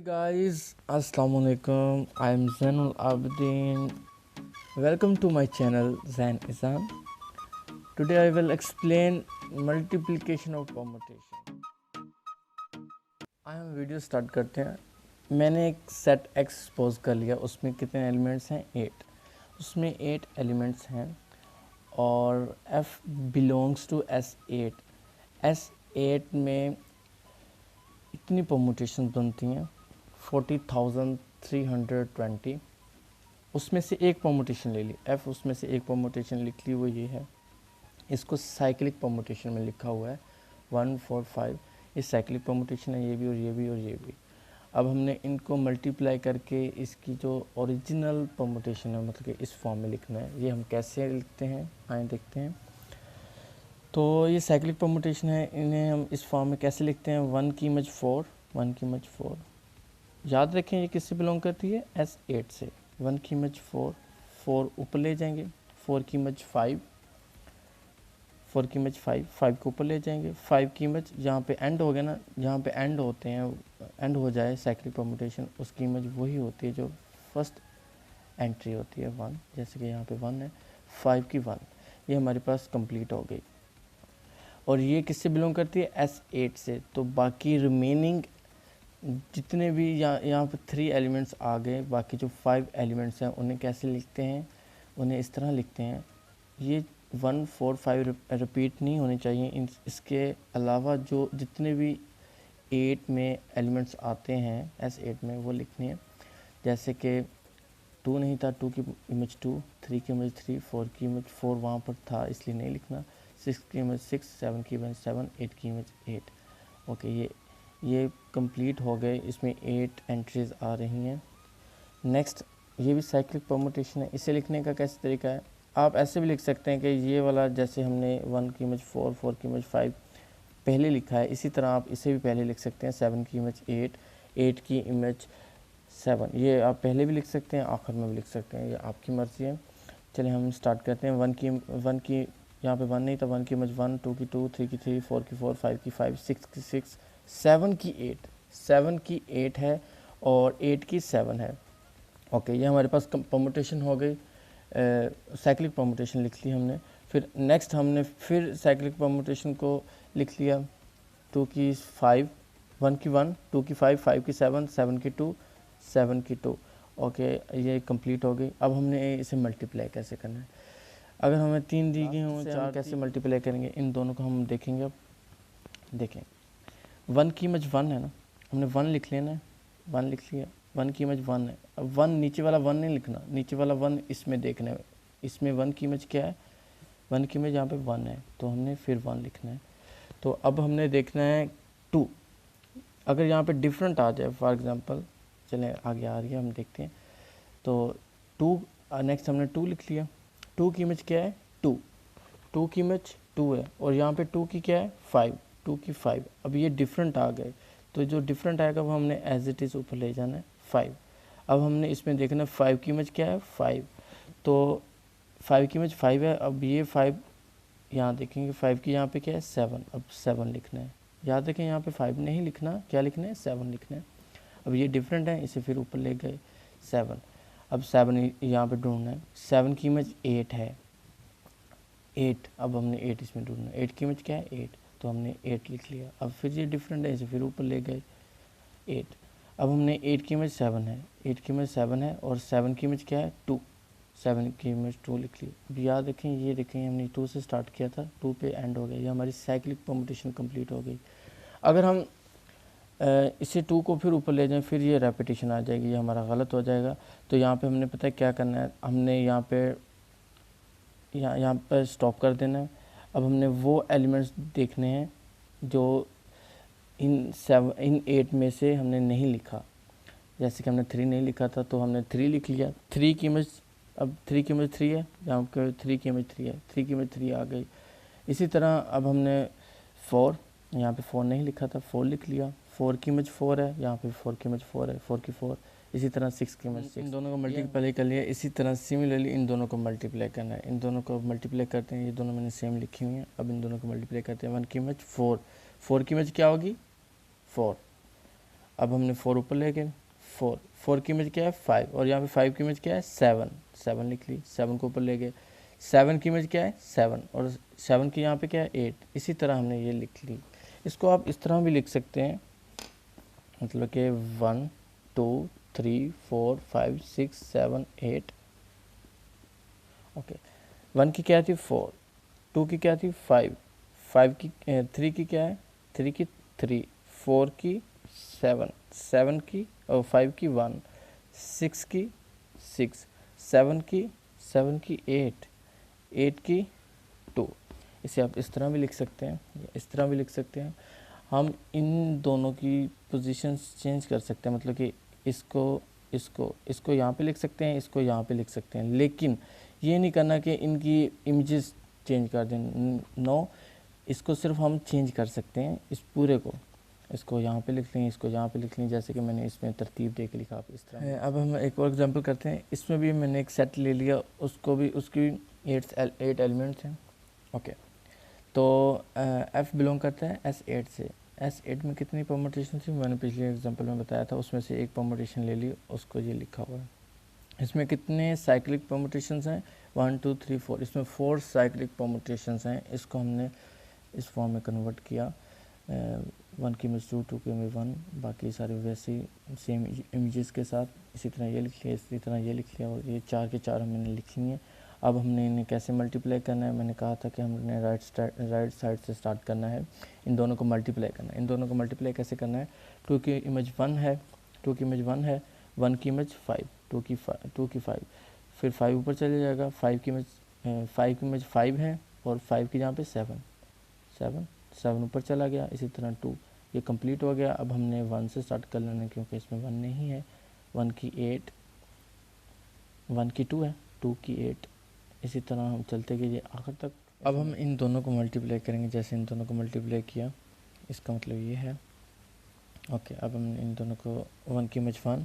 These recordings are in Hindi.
guys, Assalamu alaikum. I am Zainul Abidin. Welcome to my channel Zain Izan. Today I will explain multiplication of permutation. हम वीडियो स्टार्ट करते हैं। मैंने एक सेट एक्स सपोज कर लिया, उसमें कितने एलिमेंट्स हैं 8। उसमें 8 एलिमेंट्स हैं और f belongs to S8। S8 में इतनी परमुटेशन बनती हैं 40,320। उसमें से एक परमुटेशन ले ली f, उसमें से एक परमुटेशन लिख ली, वो ये है। इसको साइक्लिक परमुटेशन में लिखा हुआ है 1 4 5। ये साइक्लिक परमुटेशन है, ये भी और ये भी और ये भी। अब हमने इनको मल्टीप्लाई करके इसकी जो ओरिजिनल परमुटेशन है मतलब कि इस फॉर्म में लिखना है। ये हम कैसे लिखते हैं आए देखते हैं। तो ये साइक्लिक परमुटेशन है, इन्हें हम इस फॉर्म में कैसे लिखते हैं। 1 की इमेज 4, 1 की इमेज 4। याद रखें ये किससे बिलोंग करती है S8 से। 1 की इमेज 4, 4 ऊपर ले जाएंगे। 4 की इमेज 5, 4 की इमेज 5, 5 को ऊपर ले जाएंगे। 5 की इमेज जहाँ पे एंड हो गया ना, जहाँ पे एंड होते हैं, एंड हो जाए साइक्लिक परमुटेशन, उसकी इमेज वही होती है जो फर्स्ट एंट्री होती है 1। जैसे कि यहाँ पे 1 है, 5 की 1, ये हमारे पास कंप्लीट हो गई। और ये किससे बिलोंग करती है S8 से। तो बाकी रिमेनिंग जितने भी यहाँ पे 3 एलिमेंट्स आ गए, बाकी जो 5 एलिमेंट्स हैं उन्हें कैसे लिखते हैं, उन्हें इस तरह लिखते हैं। ये 1 4 5 रिपीट नहीं होनी चाहिए। इसके अलावा जो जितने भी 8 में एलिमेंट्स आते हैं S8 में वो लिखने हैं। जैसे कि 2 नहीं था, 2 की इमेज 2, 3 की इमेज 3, 4 की इमेज 4 वहाँ पर था इसलिए नहीं लिखना। 6 की इमेज 6, 7 की इमेज 7, 8 की इमेज 8। ओके, ये कंप्लीट हो गए। इसमें 8 एंट्रीज आ रही हैं। नेक्स्ट, ये भी साइक्लिक परमुटेशन है। इसे लिखने का कैसे तरीका है, आप ऐसे भी लिख सकते हैं कि ये वाला जैसे हमने 1 की इमेज 4, 4 की इमेज 5 पहले लिखा है, इसी तरह आप इसे भी पहले लिख सकते हैं। 7 की इमेज 8, 8 की इमेज 7, ये आप पहले भी लिख सकते हैं, आखिर में भी लिख सकते हैं, ये आपकी मर्ज़ी है। चलिए हम स्टार्ट करते हैं। 1 की यहाँ पे 1 नहीं था, 1 की इमेज 1, 2 की 2, 3 की 3, 4 की 4, 5 की 5, 6 की 6, 7 की 8, 7 की 8 है और 8 की 7 है। ओके, ये हमारे पास परमुटेशन हो गई, साइक्लिक परमुटेशन लिख ली हमने। फिर नेक्स्ट हमने फिर साइक्लिक परमुटेशन को लिख लिया। 2 की 5, 1 की 1, 2 की 5, 5 की 7, 7 की 2, 7 की 2। ओके, ये कंप्लीट हो गई। अब हमने इसे मल्टीप्लाई कैसे करना है। अगर हमें 3 दी गई हों, 4 कैसे मल्टीप्लाई करेंगे, इन दोनों को हम देखेंगे। अब देखें, 1 की इमेज 1 है ना, हमने 1 लिख लेना है। 1 लिख लिया, 1 की इमेज 1 है। अब 1 नीचे वाला 1 नहीं लिखना, नीचे वाला 1 इसमें देखना है। इसमें 1 की इमेज क्या है, 1 की इमेज यहाँ पे 1 है, तो हमने फिर 1 लिखना है। तो अब हमने देखना है 2। अगर यहाँ पे डिफरेंट आ जाए, फॉर एग्जांपल, चलें आगे आ रही है हम देखते हैं। तो 2, नेक्स्ट हमने 2 लिख लिया। 2 की इमेज क्या है 2, 2 की इमेज 2 है और यहाँ पे 2 की क्या है 5, 2 की 5। अब ये डिफरेंट आ गए, तो जो डिफरेंट आएगा वो हमने एज इट इज़ ऊपर ले जाना है 5। अब हमने इसमें देखना है 5 की इमेज क्या है 5, तो 5 की इमेज 5 है। अब ये 5 यहाँ देखेंगे, 5 की यहाँ पे क्या है 7, अब 7 लिखना है। याद रखें यहाँ पे 5 नहीं लिखना, क्या लिखना है 7 लिखना है। अब ये डिफरेंट है, इसे फिर ऊपर ले गए 7। अब 7 यहाँ पे ढूंढना है। 7 की इमेज 8 है, 8। अब हमने 8 इसमें ढूंढना है। 8 की इमेज क्या है 8, तो हमने 8 लिख लिया। अब फिर ये डिफरेंट है, इसे फिर ऊपर ले गए 8। अब हमने 8 की इमेज 7 है, 8 की इमेज 7 है और 7 की इमेज क्या है 2, 7 की इमेज 2 लिख ली। अब याद रखें, ये देखें हमने 2 से स्टार्ट किया था, 2 पे एंड हो गया। ये हमारी साइक्लिक परमुटेशन कंप्लीट हो गई। अगर हम इसे 2 को फिर ऊपर ले जाएं, फिर ये रेपिटेशन आ जाएगी, ये हमारा गलत हो जाएगा। तो यहाँ पे हमने पता है क्या करना है, हमने यहाँ पर स्टॉप कर देना है। अब हमने वो एलिमेंट्स देखने हैं जो इन 8 में से हमने नहीं लिखा। जैसे कि हमने 3 नहीं लिखा था, तो हमने 3 लिख लिया। 3 की इमेज, अब 3 की इमेज 3 है, यहाँ पर 3 की इमेज 3 है, 3 की इमेज 3 आ गई। इसी तरह अब हमने 4, यहाँ पे 4 नहीं लिखा था, 4 लिख लिया। 4 की इमेज 4 है, यहाँ पे 4 की इमेज 4 है, 4 की 4। इसी तरह 6 की इमेज 6, इन दोनों को मल्टीप्लाई कर लिया। इसी तरह सिमिलरली इन दोनों को मल्टीप्लाई करना है। इन दोनों को मल्टीप्लाई करते हैं, ये दोनों मैंने सेम लिखी हुई हैं। अब इन दोनों को मल्टीप्लाई करते हैं। 1 की इमेज 4, 4 की इमेज क्या होगी 4। अब हमने 4 ऊपर ले गए, 4 की इमेज क्या है 5, और यहाँ पे 5 की इमेज क्या है 7 लिख ली, 7 को ऊपर ले गए, 7 की इमेज क्या है 7, और 7 की यहाँ पे क्या है 8। इसी तरह हमने ये लिख ली। इसको आप इस तरह भी लिख सकते हैं, मतलब कि 1 2 3 4 5 6 7 8। ओके, 1 की क्या थी 4, 2 की क्या थी 5, 5 की 3 की क्या है 3 की 3, 4 की 7, 7 की और 5 की 1, 6 की 6, 7 की 8, 8 की 2। इसे आप इस तरह भी लिख सकते हैं, इस तरह भी लिख सकते हैं। हम इन दोनों की पोजीशंस चेंज कर सकते हैं, मतलब कि इसको यहाँ पे लिख सकते हैं, इसको यहाँ पे लिख सकते हैं, लेकिन ये नहीं करना कि इनकी इमेजेस चेंज कर दें। नो, इसको सिर्फ हम चेंज कर सकते हैं, इस पूरे को, इसको यहाँ पे लिख लें, इसको यहाँ पे लिख लें, जैसे कि मैंने इसमें तरतीब दे के लिखा आप इस तरह। अब हम एक और एग्जांपल करते हैं। इसमें भी मैंने एक सेट ले लिया, उसको भी उसकी 8 एलिमेंट्स हैं। ओके, तो F बिलोंग करता है S8 से। S8 में कितनी परमुटेशन थी मैंने पिछले एग्जांपल में बताया था, उसमें से एक परमुटेशन ले ली, उसको ये लिखा हुआ है। इसमें कितने साइक्लिक परमुटेशंस हैं 1 2 3 4, इसमें 4 साइक्लिक परमुटेशंस हैं। इसको हमने इस फॉर्म में कन्वर्ट किया, 1 की इमेज 2, 2 की इमेज 1, बाकी सारे वैसे ही सेम इमेजेस के साथ। इसी तरह ये लिख लिया, इसी तरह ये लिख लिया, और ये 4 के 4 हमने लिख लिए हैं। अब हमने इन्हें कैसे मल्टीप्लाई करना है, मैंने कहा था कि हमने राइट साइड से स्टार्ट करना है, इन दोनों को मल्टीप्लाई करना है। इन दोनों को मल्टीप्लाई कैसे करना है, 2 की इमेज 1 है, 2 की इमेज 1 है, 1 की इमेज 5, 2 की 5, फिर 5 ऊपर चले जाएगा, 5 की इमेज 5 है, और 5 की जहाँ पे 7 ऊपर चला गया, इसी तरह 2, ये कंप्लीट हो गया। अब हमने 1 से स्टार्ट कर लेना है, क्योंकि इसमें 1 नहीं है। 1 की 8, 1 की 2 है, 2 की 8, इसी तरह हम चलते गए आखिर तक। अब हम इन दोनों को मल्टीप्लाई करेंगे, जैसे इन दोनों को मल्टीप्लाई किया, इसका मतलब ये है। ओके, अब हम इन दोनों को 1 की इमेज 1,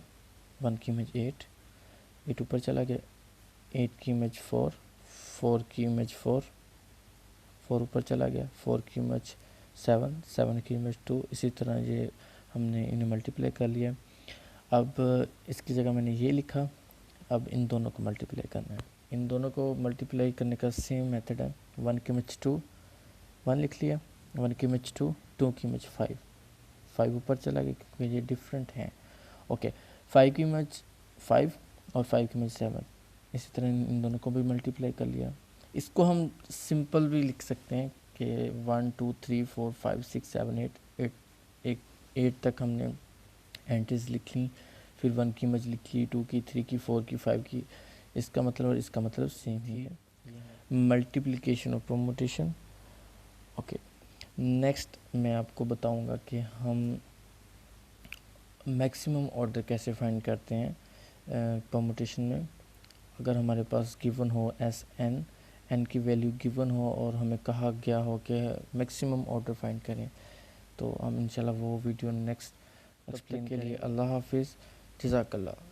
1 की इमेज 8 ऊपर चला गया, 8 की इमेज 4, 4 की इमेज 4 ऊपर चला गया, 4 की इमेज 7 की इमेज 2, इसी तरह ये हमने इन्हें मल्टीप्लाई कर लिया। अब इसकी जगह मैंने ये लिखा, अब इन दोनों को मल्टीप्लाई करना है। इन दोनों को मल्टीप्लाई करने का सेम मेथड है। 1 की इमेज 2, 1 लिख लिया, 1 की इमेज 2, 2 की इमेज 5 ऊपर चला गया, क्योंकि ये डिफरेंट हैं। ओके, 5 की इमेज 5 और 5 की इमेज 7, इसी तरह इन दोनों को भी मल्टीप्लाई कर लिया। इसको हम सिंपल भी लिख सकते हैं कि 1 2 3 4 5 6 7 8 तक हमने एंट्रीज लिख ली, फिर 1 की इमेज लिख ली, 2 की, 3 की, 4 की, 5 की। इसका मतलब और इसका मतलब सेम ही है, मल्टीप्लिकेशन और परमुटेशन। ओके, नेक्स्ट मैं आपको बताऊंगा कि हम मैक्सिमम ऑर्डर कैसे फाइंड करते हैं परमुटेशन में। अगर हमारे पास गिवन हो एन की वैल्यू गिवन हो और हमें कहा गया हो कि मैक्सिमम ऑर्डर फाइंड करें, तो हम इंशाल्लाह वो वीडियो नेक्स्ट एक्सप्लेन के लिए। अल्लाह हाफिज़, जज़ाकल्लाह।